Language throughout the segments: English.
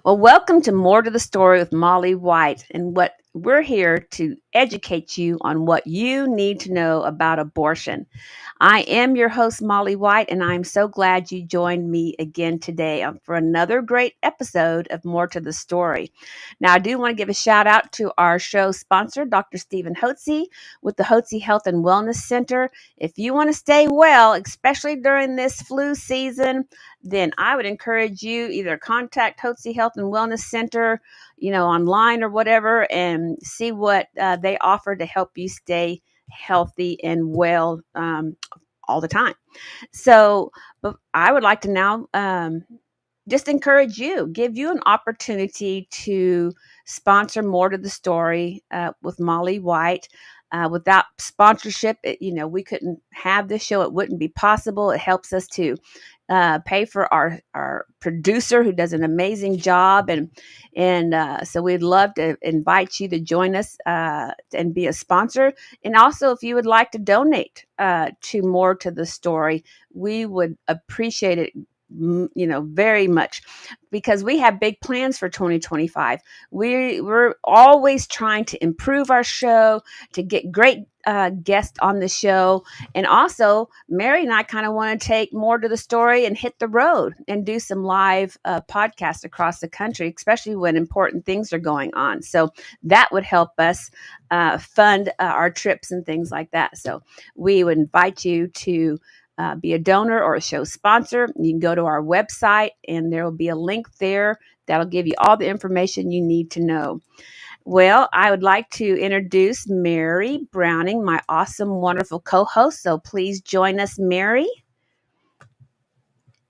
Well, welcome to More to the Story with Molly White. And what we're here to educate you on what you need to know about abortion. I am your host, Molly White, and I'm so glad you joined me again today for another great episode of More to the Story. Now, I do want to give a shout out to our show sponsor, Dr. Stephen Hotze with the Hotze Health and Wellness Center. If you want to stay well, especially during this flu season, then I would encourage you either contact Hotze Health and Wellness Center, online or whatever, and see what they offer to help you stay healthy and well all the time. So, but I would like to now just encourage you, give you an opportunity to sponsor More to the Story with Molly White. Without sponsorship, we couldn't have this show. It wouldn't be possible. It helps us to pay for our producer who does an amazing job, and so we'd love to invite you to join us and be a sponsor. And also, if you would like to donate to More to the Story, we would appreciate it very much, because we have big plans for 2025. We're always trying to improve our show, to get great guests on the show. And also, Mary and I kind of want to take More to the Story and hit the road and do some live podcasts across the country, especially when important things are going on. So that would help us fund our trips and things like that. So we would invite you to be a donor or a show sponsor. You can go to our website, and there will be a link there that'll give you all the information you need to know. Well, I would like to introduce Mary Browning, my awesome, wonderful co-host. So please join us, Mary.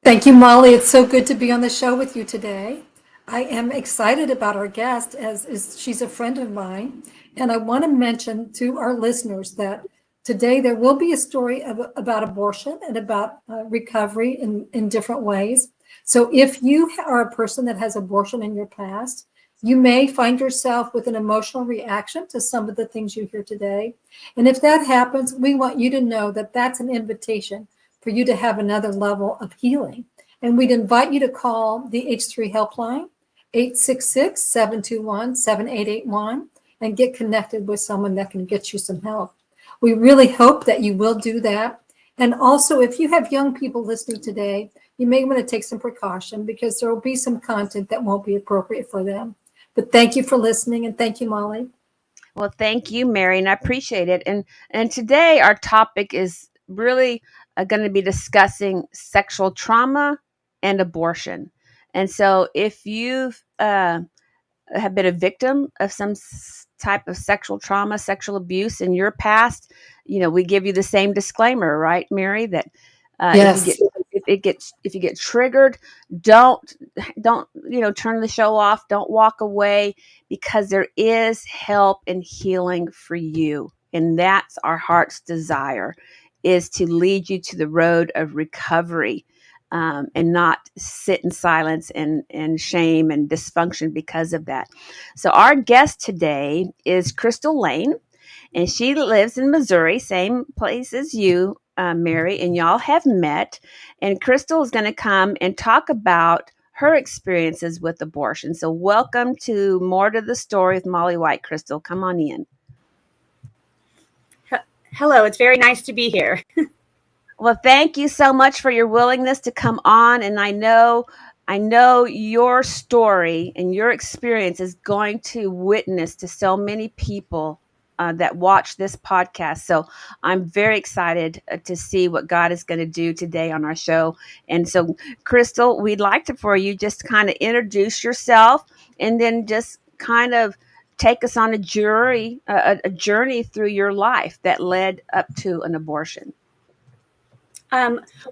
Thank you, Molly. It's so good to be on the show with you today. I am excited about our guest as she's a friend of mine. And I want to mention to our listeners that today there will be a story about abortion and about recovery in different ways. So if you are a person that has abortion in your past, you may find yourself with an emotional reaction to some of the things you hear today. And if that happens, we want you to know that that's an invitation for you to have another level of healing. And we'd invite you to call the H3 helpline, 866-721-7881, and get connected with someone that can get you some help. We really hope that you will do that. And also, if you have young people listening today, you may want to take some precaution, because there will be some content that won't be appropriate for them. But thank you for listening, and thank you, Molly. Well, thank you, Mary, and I appreciate it. And today our topic is really going to be discussing sexual trauma and abortion. And so, if you've have been a victim of some type of sexual trauma, sexual abuse in your past, we give you the same disclaimer, right, Mary? That Yes. if you get triggered, don't turn the show off. Don't walk away, because there is help and healing for you, and that's our heart's desire, is to lead you to the road of recovery. And not sit in silence and shame and dysfunction because of that. So our guest today is Crystal Lane, and she lives in Missouri, same place as you, Mary, and y'all have met. And Crystal is going to come and talk about her experiences with abortion. So welcome to More to the Story with Molly White. Crystal, come on in. Hello, it's very nice to be here. Well, thank you so much for your willingness to come on. And I know your story and your experience is going to witness to so many people that watch this podcast. So I'm very excited to see what God is going to do today on our show. And so, Crystal, we'd like for you just kind of introduce yourself, and then just kind of take us on a journey through your life that led up to an abortion.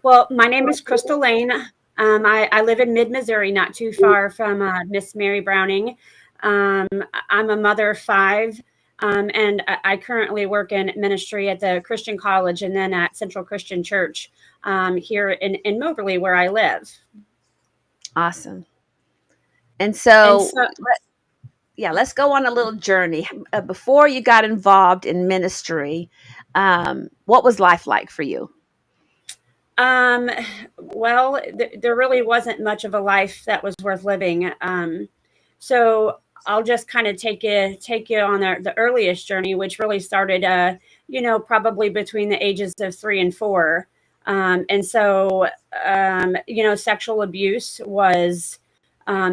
Well, my name is Crystal Lane. I live in mid-Missouri, not too far from Miss Mary Browning. I'm a mother of 5, and I currently work in ministry at the Christian College and then at Central Christian Church here in Moberly, where I live. Awesome. And so let's go on a little journey. Before you got involved in ministry, what was life like for you? Um, well, there really wasn't much of a life that was worth living. So I'll just kind of take you on the earliest journey, which really started, probably between the ages of 3 and 4. And so, sexual abuse was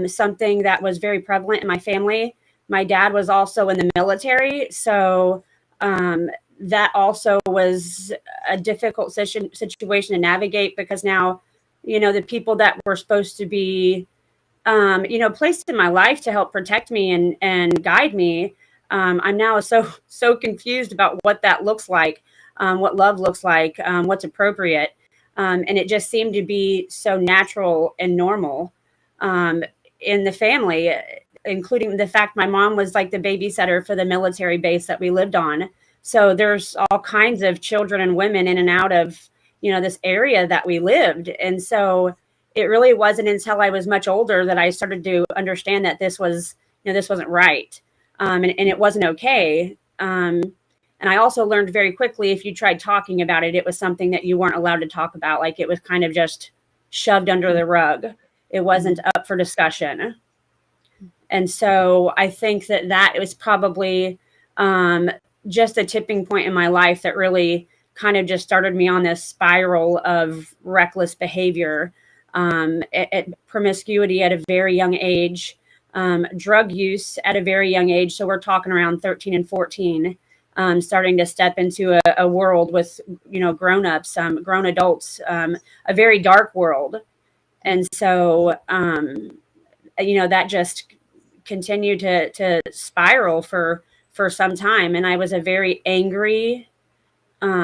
something that was very prevalent in my family. My dad was also in the military, so um, that also was a difficult situation to navigate, because now, the people that were supposed to be, placed in my life to help protect me and guide me, I'm now so confused about what that looks like, what love looks like, what's appropriate, and it just seemed to be so natural and normal um, in the family, including the fact my mom was like the babysitter for the military base that we lived on. So there's all kinds of children and women in and out of, this area that we lived. And so it really wasn't until I was much older that I started to understand that this wasn't right. And it wasn't okay. And I also learned very quickly, if you tried talking about it, it was something that you weren't allowed to talk about. Like, it was kind of just shoved under the rug. It wasn't up for discussion. And so I think that was probably just a tipping point in my life that really kind of just started me on this spiral of reckless behavior, at promiscuity at a very young age, drug use at a very young age. So we're talking around 13 and 14, starting to step into a world with, grown-ups, grown adults, a very dark world. And so, that just continued to spiral for some time. And I was a very angry,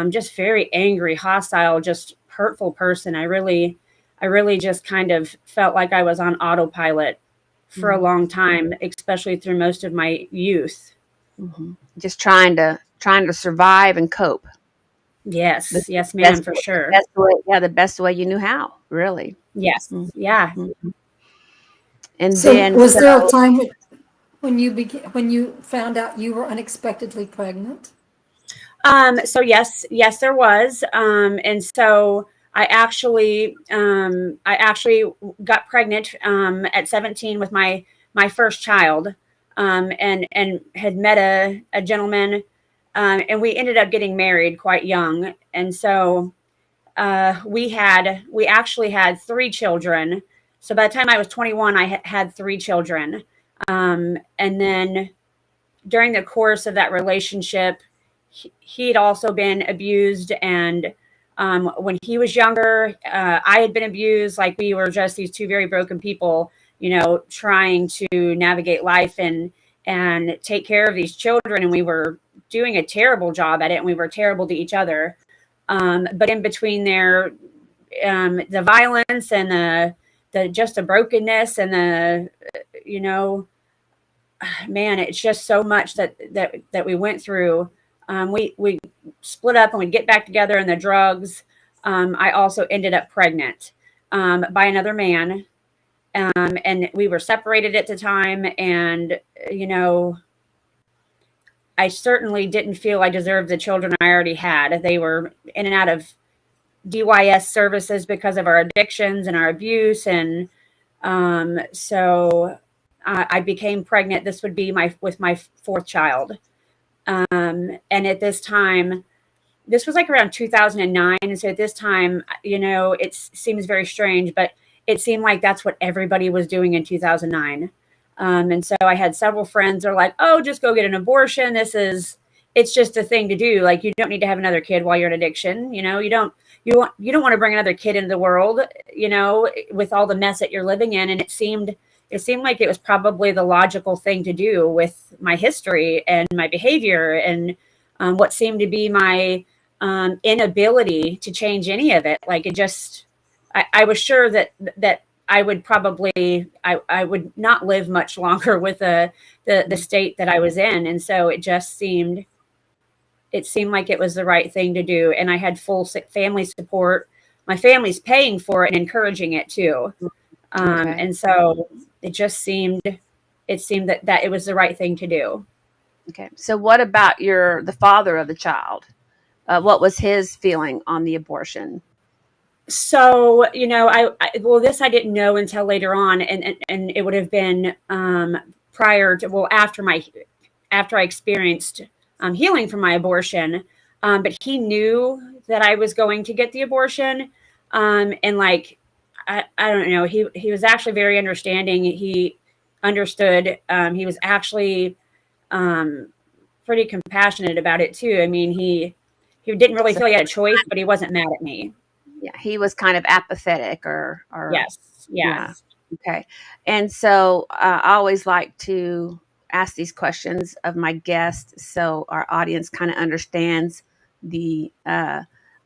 just very angry, hostile, just hurtful person. I really just kind of felt like I was on autopilot for a long time, especially through most of my youth. Mm-hmm. Just trying to survive and cope. Yes, yes, ma'am, for sure. The best way you knew how, really. Yes, Mm-hmm. yeah. Mm-hmm. And So then, was there a time when you found out you were unexpectedly pregnant? So yes, there was. And so I actually got pregnant at 17 with my first child, and had met a gentleman, and we ended up getting married quite young. And so we actually had 3 children. So by the time I was 21, I had 3 children. And then during the course of that relationship, he'd also been abused. And when he was younger, I had been abused. Like, we were just these two very broken people, trying to navigate life and take care of these children. And we were doing a terrible job at it, and we were terrible to each other. But in between there, the violence and the brokenness and man, it's just so much that we went through. We split up and we'd get back together, and the drugs. I also ended up pregnant by another man. And we were separated at the time. And, I certainly didn't feel I deserved the children I already had. They were in and out of DYS services because of our addictions and our abuse. And so I became pregnant. This would be with my 4th child. And at this time, this was like around 2009. And so at this time, it seems very strange, but it seemed like that's what everybody was doing in 2009. And so I had several friends that are like, oh, just go get an abortion. It's just a thing to do. Like, you don't need to have another kid while you're in addiction. You don't want to bring another kid into the world, with all the mess that you're living in. And it seemed like it was probably the logical thing to do with my history and my behavior and what seemed to be my inability to change any of it. Like, I was sure that I would probably, I would not live much longer with the state that I was in. And so it seemed like it was the right thing to do. And I had full family support. My family's paying for it and encouraging it too. Okay. And so it seemed that it was the right thing to do. Okay. So what about the father of the child? What was his feeling on the abortion? So, well, this I didn't know until later on, and it would have been prior to, well, after I experienced healing from my abortion. But he knew that I was going to get the abortion, and like I don't know, he was actually very understanding. He understood. He was actually pretty compassionate about it too. I mean, he didn't really So feel he had a choice, but he wasn't mad at me. yeah, he was kind of apathetic or Yes. yeah. Yes. Okay. And so I always like to ask these questions of my guests so our audience kind of understands the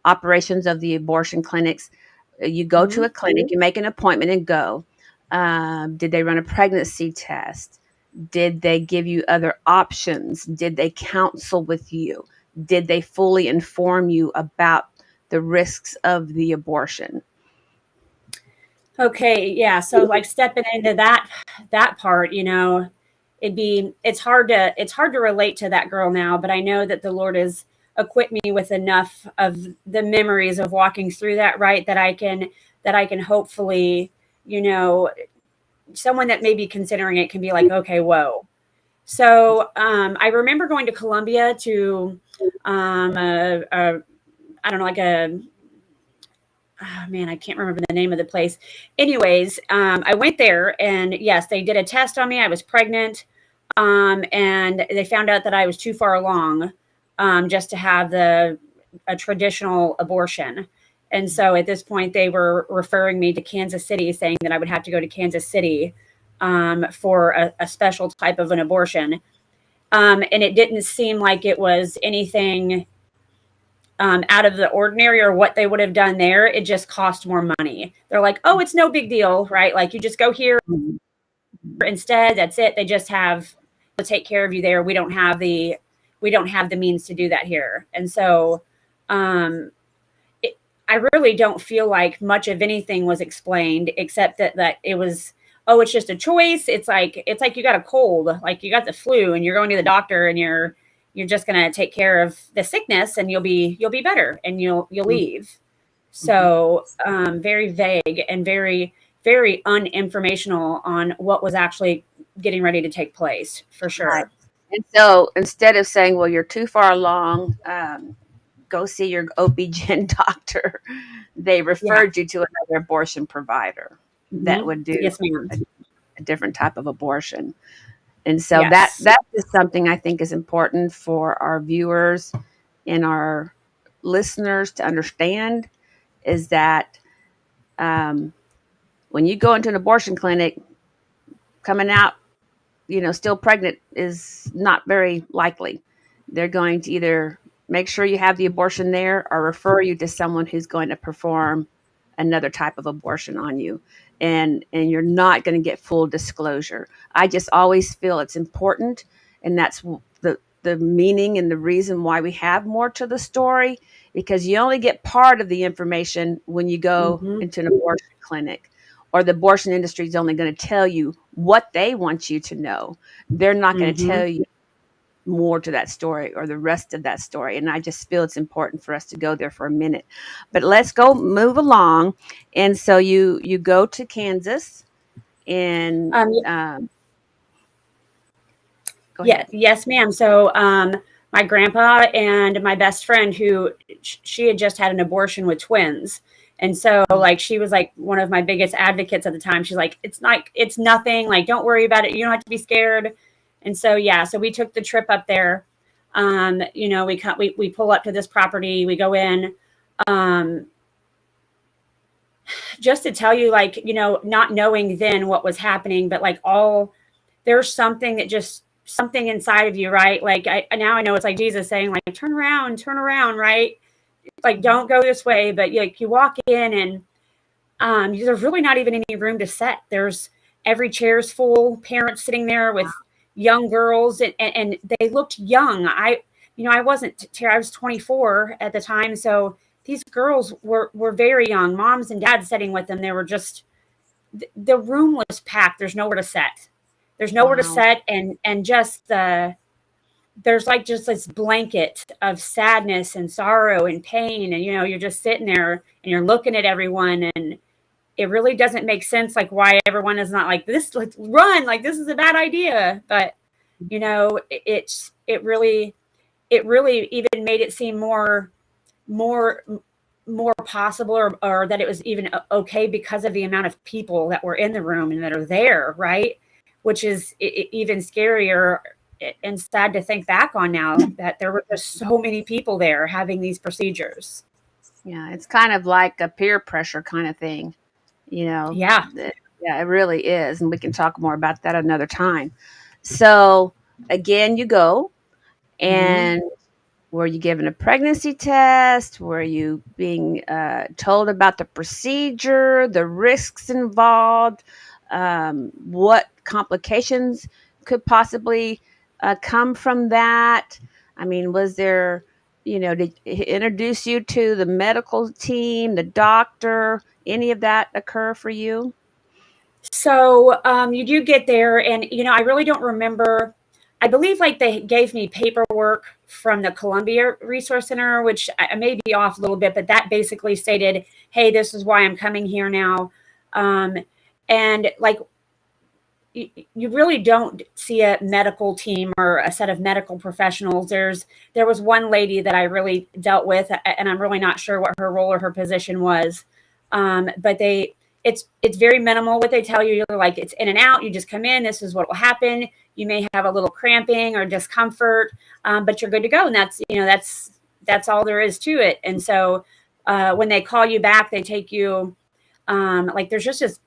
operations of the abortion clinics. You go to a Mhm. clinic, you make an appointment and go. Did they run a pregnancy test? Did they give you other options? Did they counsel with you? Did they fully inform you about the risks of the abortion? Okay, yeah. So like stepping into that part, it's hard to relate to that girl now, but I know that the Lord has equipped me with enough of the memories of walking through that, right, that I can hopefully, you know, someone that may be considering it can be like, okay, whoa. So I remember going to Columbia to I don't know, like a, oh man, I can't remember the name of the place. Anyways, I went there and yes, they did a test on me. I was pregnant. And they found out that I was too far along just to have a traditional abortion. And so at this point, they were referring me to Kansas City, saying that I would have to go to Kansas City for a special type of an abortion. And it didn't seem like it was anything out of the ordinary or what they would have done there. It just cost more money. They're like, oh, it's no big deal, right? Like you just go here instead. That's it. They just have to take care of you there. We don't have the means to do that here. And so um, I really don't feel like much of anything was explained except that it was, oh, it's just a choice. It's like you got a cold, like you got the flu and you're going to the doctor and you're just going to take care of the sickness and you'll be better and you'll leave. So very vague and very, very uninformational on what was actually getting ready to take place for Right. sure. And so instead of saying, well, you're too far along, go see your OB-GYN doctor, they Yeah. referred you to another abortion provider that would do Yes, ma'am. a different type of abortion. And so Yes. that is something I think is important for our viewers and our listeners to understand is that um, when you go into an abortion clinic, coming out still pregnant is not very likely. They're going to either make sure you have the abortion there or refer you to someone who's going to perform another type of abortion on you. And you're not going to get full disclosure. I just always feel it's important, and that's the meaning and the reason why we have more to the story, because you only get part of the information when you go Hmm. into an abortion clinic, or the abortion industry is only going to tell you what they want you to know. They're not going to Hmm. tell you more to that story or the rest of that story. And I just feel it's important for us to go there for a minute. But let's go move along. And so you go to Kansas and Um, go yeah, ahead. yes, ma'am. So, my grandpa and my best friend, who she had just had an abortion with twins, and so like she was like one of my biggest advocates at the time. She's like, it's nothing. Like, don't worry about it. You don't have to be scared. And so yeah, so we took the trip up there. We pull up to this property. We go in. Um, just to tell you, like, not knowing then what was happening, but like there's something inside of you, right? Like now I know it's like Jesus saying, like, turn around, right? Like, don't go this way. But like you walk in and there's really not even any room to sit. There's every chair's full, parents sitting there with young girls, and they looked young. I wasn't, I was 24 at the time. So these girls were very young, moms and dads sitting with them. They were just, the room was packed. There's nowhere to sit. There's nowhere to Wow. sit. And just there's like just this blanket of sadness and sorrow and pain. And, you're just sitting there and you're looking at everyone, and it really doesn't make sense, like why everyone is not like this, let's run, like this is a bad idea. But, it really even made it seem more possible, or that it was even okay because of the amount of people that were in the room and that are there, right? Which is even scarier and sad to think back on now, that there were just so many people there having these procedures. Yeah, it's kind of like a peer pressure kind of thing, Yeah. Yeah, it really is. And we can talk more about that another time. So, again, you go, and were you given a pregnancy test? Were you being told about the procedure, the risks involved, what complications could possibly come from that? I mean, was there, did it introduce you to the medical team, the doctor? Any of that occur for you? So you do get there, and I really don't remember. I believe like they gave me paperwork from the Columbia Resource Center, which I may be off a little bit, but that basically stated, "Hey, this is why I'm coming here now," and like you really don't see a medical team or a set of medical professionals. There was one lady that I really dealt with, and I'm really not sure what her role or her position was, but it's very minimal what they tell you. You're like, it's in and out. You just come in. This is what will happen. You may have a little cramping or discomfort, but you're good to go. And that's all there is to it. And so when they call you back, they take you like there's just this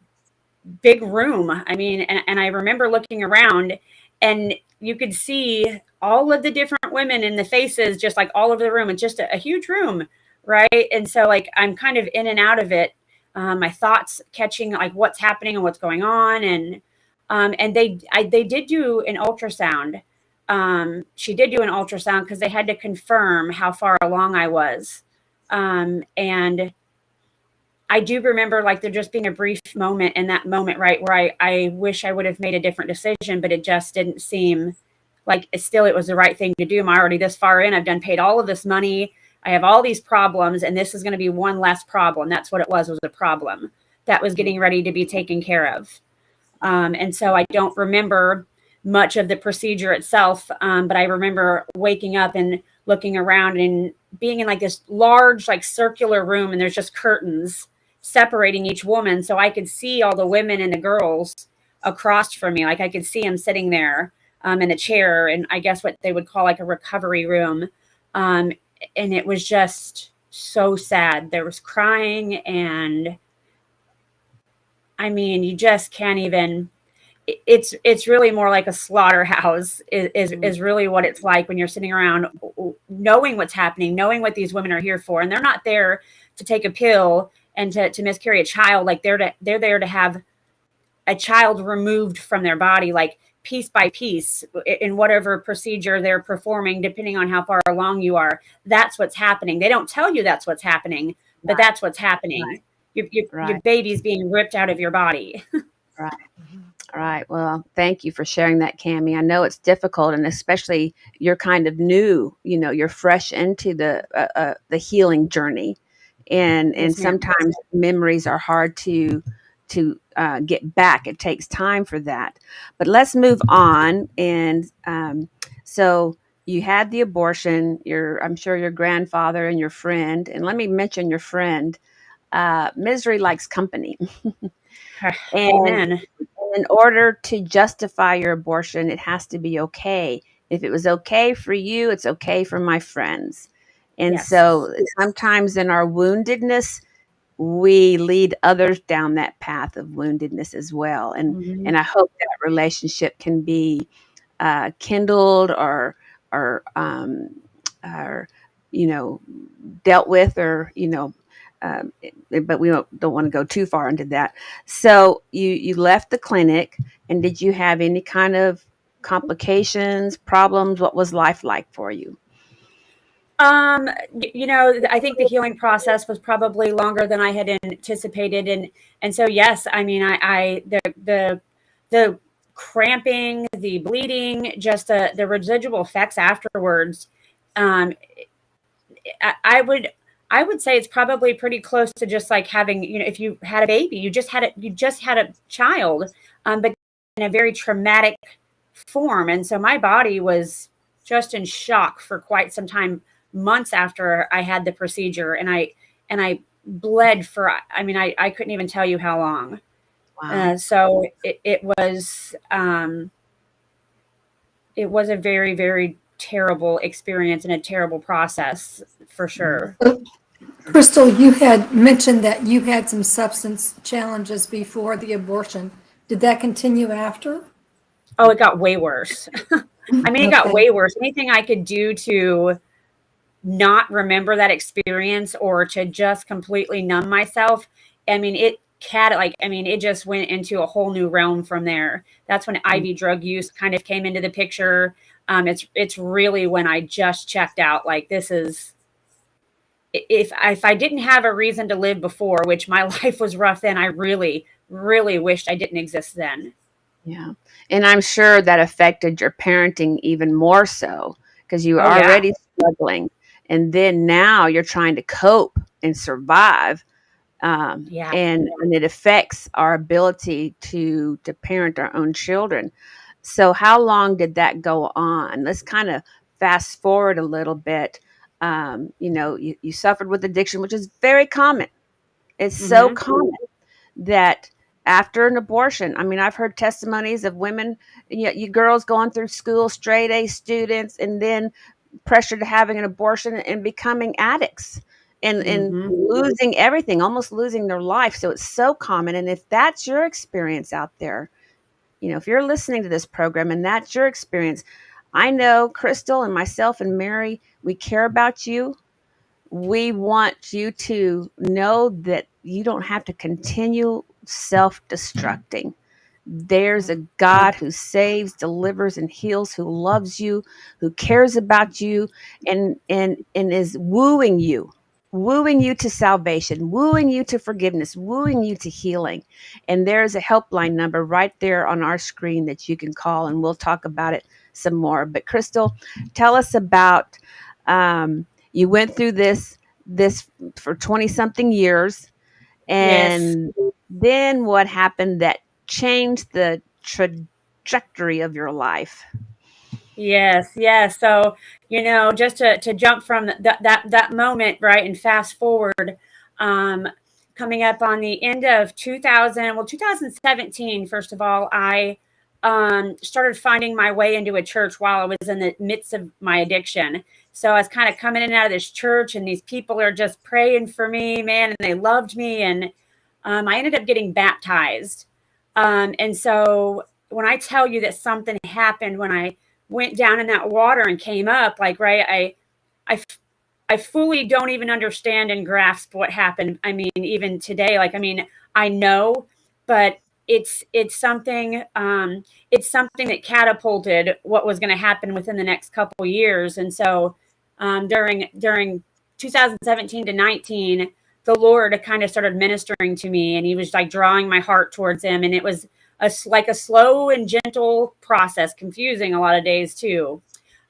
big room. I mean, and I remember looking around, and you could see all of the different women in the faces, just like all over the room. It's just a huge room, right? And so like I'm kind of in and out of it. My thoughts catching like what's happening and what's going on, and they did do an ultrasound. She did do an ultrasound because they had to confirm how far along I was, and I do remember like there just being a brief moment in that moment, right, where I wish I would have made a different decision, but it just didn't seem like it was the right thing to do. I'm already this far in. I've done paid all of this money. I have all these problems, and this is going to be one less problem. That's what it was a problem that was getting ready to be taken care of. And so I don't remember much of the procedure itself, but I remember waking up and looking around and being in like this large, like circular room, and there's just curtains separating each woman. So I could see all the women and the girls across from me. Like I could see them sitting there in a chair, and I guess what they would call like a recovery room. And it was just so sad. There was crying, and I mean, you just can't even, it's really more like a slaughterhouse is really what it's like when you're sitting around knowing what's happening, knowing what these women are here for. And they're not there to take a pill and to miscarry a child. Like they're there to have a child removed from their body, like piece by piece, in whatever procedure they're performing, depending on how far along you are. That's what's happening. They don't tell you that's what's happening, but that's what's happening. Right. Your baby's being ripped out of your body. Right. All right. Well, thank you for sharing that, Cammie. I know it's difficult, and especially you're kind of new. You're fresh into the healing journey, and Yes, ma'am. sometimes memories are hard to get back. It takes time for that. But let's move on. And so you had the abortion. I'm sure your grandfather and your friend. And let me mention your friend. Misery likes company. And Amen. in order to justify your abortion, it has to be okay. If it was okay for you, it's okay for my friends. And Yes. so sometimes in our woundedness, we lead others down that path of woundedness as well. And I hope that relationship can be kindled or dealt with, or but we don't want to go too far into that. So you left the clinic, and did you have any kind of complications, problems? What was life like for you? I think the healing process was probably longer than I had anticipated, and so yes, I mean, I the cramping, the bleeding, just the residual effects afterwards. Um, I would say it's probably pretty close to just like having, if you had a baby, you just had a child, but in a very traumatic form. And so my body was just in shock for quite some time, months after I had the procedure, and I bled for, I couldn't even tell you how long. Wow. So it was a very, very terrible experience and a terrible process for sure. Crystal, you had mentioned that you had some substance challenges before the abortion. Did that continue after? Oh, it got way worse. It got Okay. way worse. Anything I could do to not remember that experience or to just completely numb myself. It just went into a whole new realm from there. That's when IV drug use kind of came into the picture. It's really when I just checked out, like, this is, if I didn't have a reason to live before, which my life was rough then, I really, really wished I didn't exist then. Yeah. And I'm sure that affected your parenting even more so because you were Oh, yeah. already struggling. And then now you're trying to cope and survive. Yeah. And it affects our ability to parent our own children. So how long did that go on? Let's kind of fast forward a little bit. You suffered with addiction, which is very common. It's so Mm-hmm. common that after an abortion, I've heard testimonies of women, you girls going through school, straight A students, and then pressure to having an abortion and becoming addicts and Mm-hmm. losing everything, almost losing their life. So it's so common. And if that's your experience out there, if you're listening to this program and that's your experience, I know Crystal and myself and Mary, we care about you. We want you to know that you don't have to continue self-destructing. There's a God who saves, delivers, and heals, who loves you, who cares about you, and is wooing you to salvation, wooing you to forgiveness, wooing you to healing. And there's a helpline number right there on our screen that you can call, and we'll talk about it some more. But Crystal, tell us about, you went through this for 20 something years, Yes. and then what happened that changed the trajectory of your life? Yes, yes. So, just to jump from that moment, right, and fast forward, um, coming up on the end of 2017, first of all, I started finding my way into a church while I was in the midst of my addiction. So I was kind of coming in and out of this church, and these people are just praying for me, man, and they loved me, and I ended up getting baptized. And so when I tell you that something happened when I went down in that water and came up, like, right, I fully don't even understand and grasp what happened. Even today, like, I know, but it's something that catapulted what was going to happen within the next couple years. And so during 2017 to 19, the Lord kind of started ministering to me, and he was like drawing my heart towards him. And it was like a slow and gentle process, confusing a lot of days too.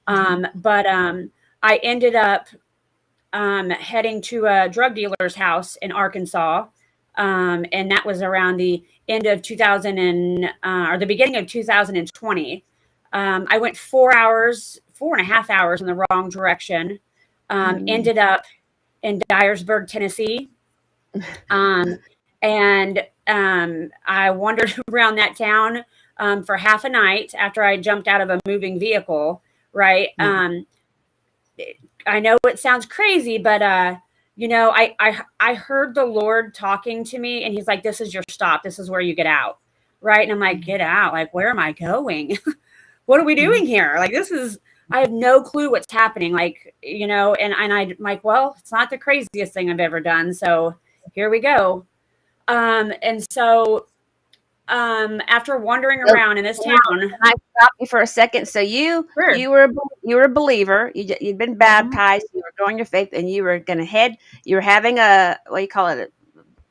But I ended up heading to a drug dealer's house in Arkansas. And that was around the end of or the beginning of 2020. I went 4.5 hours in the wrong direction. Ended up in Dyersburg, Tennessee. And I wandered around that town for half a night after I jumped out of a moving vehicle, right? I know it sounds crazy, but I heard the Lord talking to me, and he's like, this is your stop. This is where you get out. Right. And I'm like, get out? Like, where am I going? What are we doing here? Like, I have no clue what's happening. Like, and I'm like, well, it's not the craziest thing I've ever done. So here we go. And so after wandering around in this town, Can I stop you for a second? So you sure. you were a believer. You'd been baptized. You were growing your faith, and you were going to head. You were having a, what do you call it?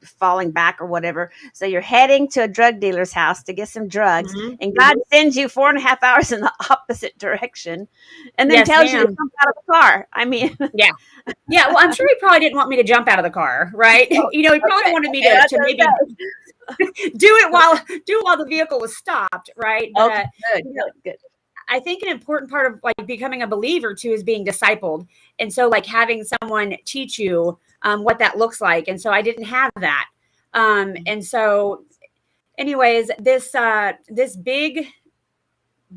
falling back or whatever. So you're heading to a drug dealer's house to get some drugs, Mhm. and God sends you 4.5 hours in the opposite direction, and then Yes, tells you to ma'am. jump out of the car. I mean, Yeah. Yeah. Well, I'm sure he probably didn't want me to jump out of the car, right? He probably wanted me that's to maybe do it while the vehicle was stopped, right? But okay. Good, you know, good, good. I think an important part of like becoming a believer too is being discipled, and so like having someone teach you what that looks like. And so I didn't have that, and so, anyways, this big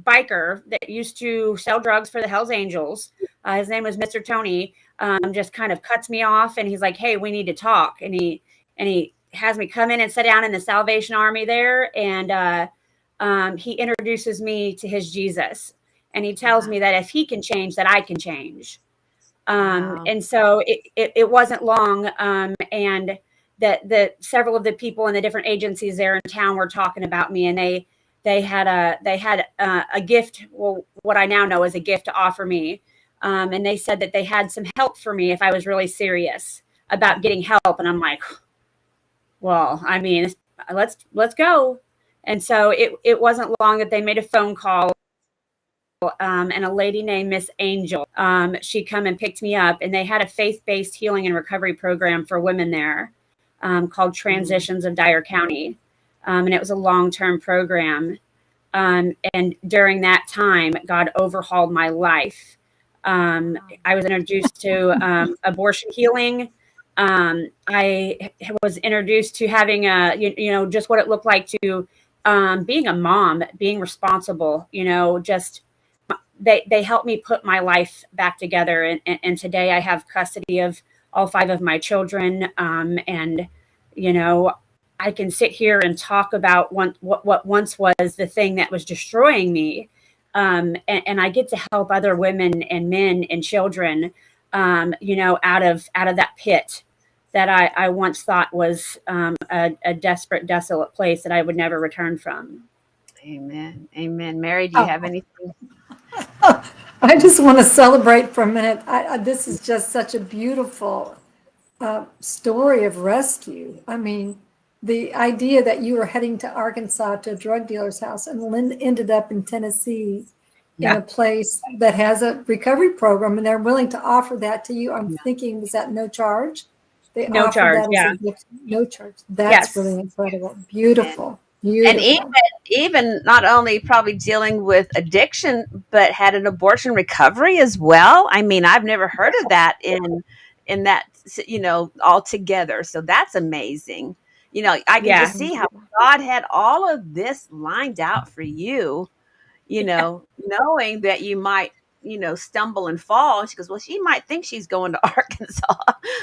biker that used to sell drugs for the Hells Angels, his name was Mr. Tony, just kind of cuts me off, and he's like, "Hey, we need to talk," and he has me come in and sit down in the Salvation Army there, and he introduces me to his Jesus, and he tells me that if he can change, that I can change. Wow. And so it wasn't long, and that several of the people in the different agencies there in town were talking about me, and they had a gift. Well, what I now know is a gift to offer me, and they said that they had some help for me if I was really serious about getting help, and I'm like, well, I mean, let's go. And so it wasn't long that they made a phone call, and a lady named Miss Angel, she come and picked me up, and they had a faith-based healing and recovery program for women there, called Transitions of Dyer County, and it was a long-term program. And during that time, God overhauled my life. I was introduced to abortion healing. I was introduced to having just what it looked like to being a mom, being responsible. Just they helped me put my life back together, and today I have custody of all 5 of my children, and I can sit here and talk about what once was the thing that was destroying me, and I get to help other women and men and children, out of that pit that I once thought was a desperate, desolate place that I would never return from. Amen. Amen. Mary, do you have Oh, anything? I just want to celebrate for a minute. This is just such a beautiful story of rescue. I mean, the idea that you were heading to Arkansas to a drug dealer's house and ended up in Tennessee in Yeah. a place that has a recovery program, and they're willing to offer that to you. I'm Yeah. thinking, was that no charge? They No offered charge. that as Yeah. a gift, no charge. That's Yes. really incredible. Beautiful, And even beautiful. even not only probably dealing with addiction, but had an abortion recovery as well. I mean, I've never heard of that in that altogether. So that's amazing. I can Yeah. just see how God had all of this lined out for you, knowing that you might, stumble and fall. And she goes, well, she might think she's going to Arkansas.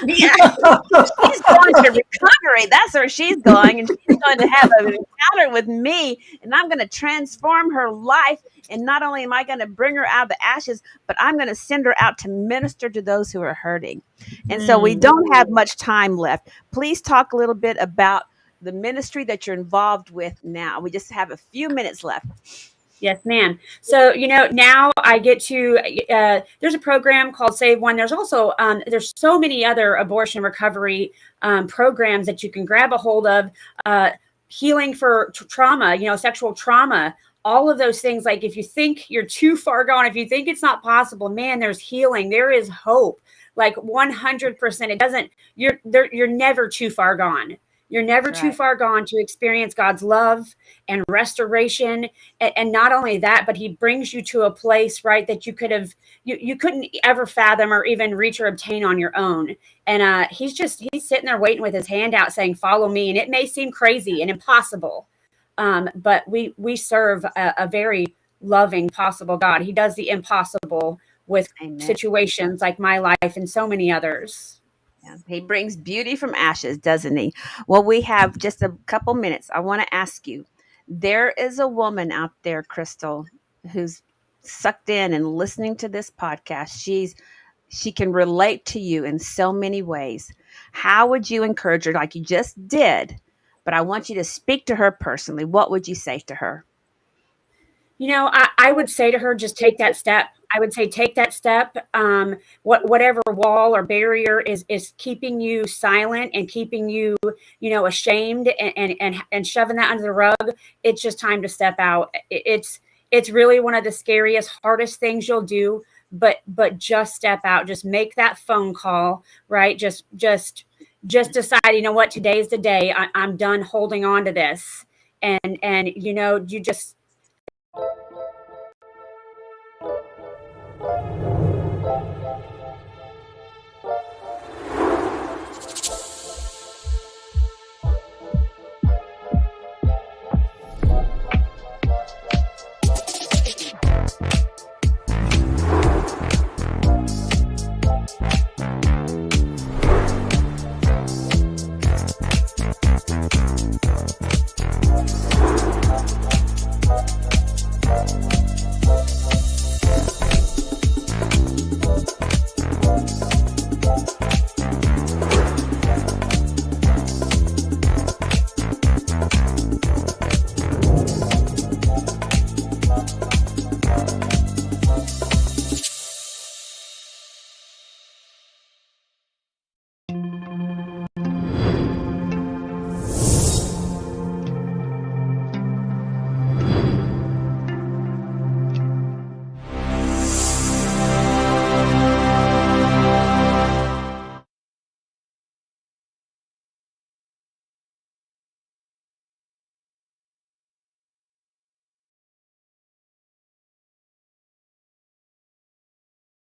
Yeah. She's going to recovery. That's where she's going. And she's going to have an encounter with me. And I'm going to transform her life. And not only am I going to bring her out of the ashes, but I'm going to send her out to minister to those who are hurting. And so we don't have much time left. Please talk a little bit about the ministry that you're involved with now. We just have a few minutes left. Yes, ma'am. So, now I get to, there's a program called Save One. There's also, there's so many other abortion recovery programs that you can grab a hold of, healing for trauma, sexual trauma, all of those things. Like if you think you're too far gone, if you think it's not possible, man, there's healing. There is hope. Like 100%. It doesn't, you're never too far gone. You're never too far gone to experience God's love and restoration. And not only that, but he brings you to a place, right, that you couldn't ever fathom or even reach or obtain on your own. And he's sitting there waiting with his hand out saying, follow me. And it may seem crazy and impossible, but we serve a very loving, possible God. He does the impossible with situations like my life and so many others. Yeah, he brings beauty from ashes, doesn't he? Well, we have just a couple minutes. I want to ask you, there is a woman out there, Crystal, who's sucked in and listening to this podcast. She can relate to you in so many ways. How would you encourage her like you just did? But I want you to speak to her personally. What would you say to her? I would say to her, just take that step. I would say take that step. Whatever wall or barrier is keeping you silent and keeping you, ashamed and shoving that under the rug. It's just time to step out. It's really one of the scariest, hardest things you'll do. But just step out. Just make that phone call, right? Just decide. You know what? Today's the day. I'm done holding on to this, and you just